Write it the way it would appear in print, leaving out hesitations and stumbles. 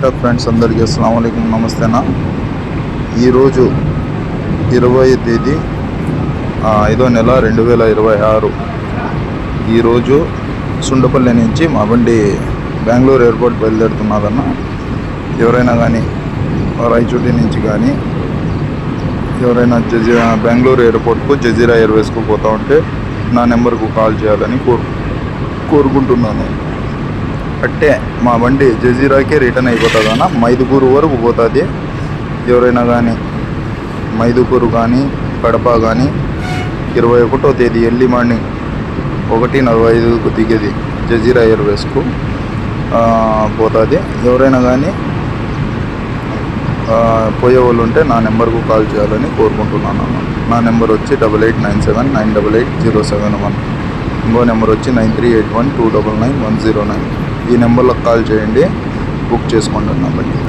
TikTok friends అందరికీ అస్సలాము అలైకుం, నమస్తేనా. ఈరోజు 20వ తేదీ 5వ నెల 2026. ఈరోజు సుండపల్లి నుంచి మా బండి బెంగళూరు ఎయిర్పోర్ట్ బయలుదేరుతున్నదన్న. ఎవరైనా కానీ రాయచోటి నుంచి కానీ ఎవరైనా బెంగళూరు ఎయిర్పోర్ట్కు జజీరా ఎయిర్వేస్కు పోతూ ఉంటే నా నెంబర్కు కాల్ చేయాలని కోరుకుంటున్నాను. అంటే మా బండి జజీరాకే రిటర్న్ అయిపోతుంది అన్న. మైదుకూరు వరకు పోతుంది. ఎవరైనా కానీ మైదుకూరు కానీ కడప కానీ 21వ తేదీ ఎర్లీ మార్నింగ్ 1:45కు దిగేది జజీరా ఎయిర్వేస్కు పోతుంది. ఎవరైనా కానీ పోయే వాళ్ళు ఉంటే నా నెంబర్కు కాల్ చేయాలని కోరుకుంటున్నాను. నా నెంబర్ వచ్చి 8897988071. ఇంకో నెంబర్ వచ్చి 9381299109. ఈ నెంబర్లకు కాల్ చేయండి, బుక్ చేసుకోండి నా బండి.